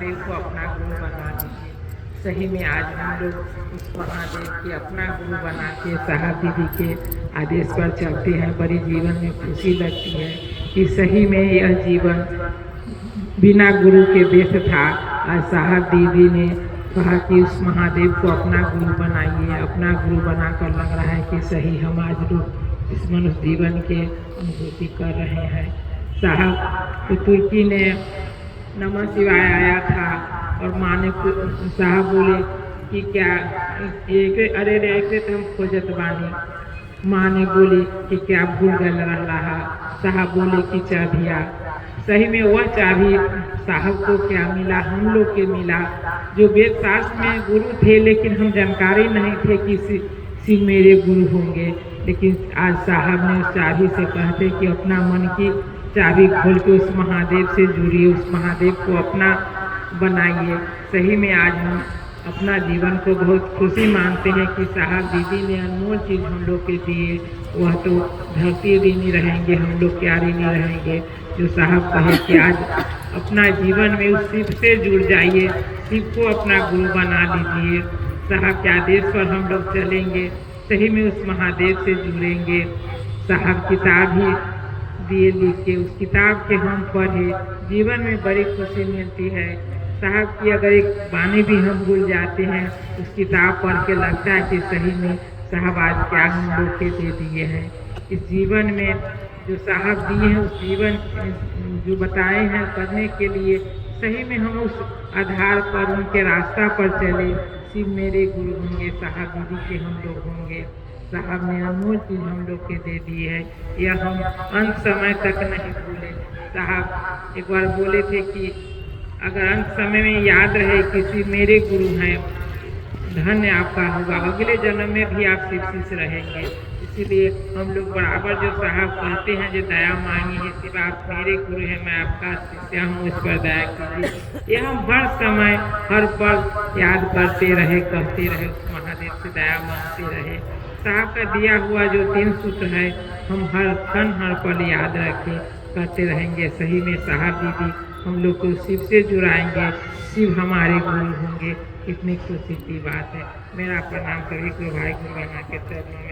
महादेव को अपना गुरु बना लीजिए। सही में आज हम लोग उस महादेव के अपना गुरु बना के साहब दीदी के आदेश पर चलते हैं। बड़ी जीवन में खुशी लगती है कि सही में यह जीवन बिना गुरु के व्यस्त था और साहब दीदी ने कहा कि उस महादेव को अपना गुरु बनाइए। अपना गुरु बनाकर लग रहा है कि सही हम आज लोग इस मनुष्य जीवन के अनुभूति कर रहे हैं। साहब तो तुर्की ने नमः शिवाय आया था और माँ ने साहब बोले कि क्या अरे रे तो हम खोजत बानी। माँ ने बोली कि क्या भूल गल रहा। साहब बोले कि चाबिया। सही में वह चाबी साहब को क्या मिला, हम लोग के मिला जो वेद शास्त्र में गुरु थे, लेकिन हम जानकारी नहीं थे कि शिव मेरे गुरु होंगे। लेकिन आज साहब ने उस चाबी से कहते कि अपना मन की चाबी खोल के उस महादेव से जुड़िए, उस महादेव को अपना बनाइए। सही में आज हम अपना जीवन को बहुत खुशी मानते हैं कि साहब दीदी ने अनमोल चीज़ हम लोग के दिए। वह तो धरती ऋणी रहेंगे, हम लोग क्या ऋणी रहेंगे। जो साहब कहे कि आज अपना जीवन में उस शिव से जुड़ जाइए, शिव को अपना गुरु बना लीजिए। साहब के आदेश पर हम लोग चलेंगे, सही में उस महादेव से जुड़ेंगे। साहब किताब ही दिए लिख के, उस किताब के हम पढ़े, जीवन में बड़ी खुशी मिलती है। साहब की अगर एक बानी भी हम भूल जाते हैं, उस किताब पढ़ के लगता है कि सही में साहब आज क्या हम लोग के दे दिए हैं। इस जीवन में जो साहब दिए हैं, उस जीवन जो बताए हैं करने के लिए, सही में हम उस आधार पर उनके रास्ता पर चले। शिव मेरे गुरु होंगे, साहब दीदी के हम लोग होंगे। साहब ने अनमोल चीज़ हम लोग के दे दी है, यह हम अंत समय तक नहीं भूले। साहब एक बार बोले थे कि अगर अंत समय में याद रहे कि शिव मेरे गुरु हैं, धन्य आपका होगा, अगले जन्म में भी आप शिव शिष्य रहेंगे। इसीलिए हम लोग बराबर जो साहब कहते हैं, जो दया मांगी है, शिव आप मेरे गुरु हैं, मैं आपका शिष्य हूँ, इस पर दया कीजिए। ये हम हर समय हर पल याद करते रहे, कहते रहे, उस महादेव से दया मांगते रहे। साहब का दिया हुआ जो 3 सूत्र है, हम हर क्षण हर पल याद रखें, करते रहेंगे। सही में साहब दीदी हम लोग को शिव से जुड़ाएंगे, शिव हमारे गुरु होंगे। कितनी खुशी की बात है। मेरा प्रणाम सभी को भाई गुरु बना के चरणों में।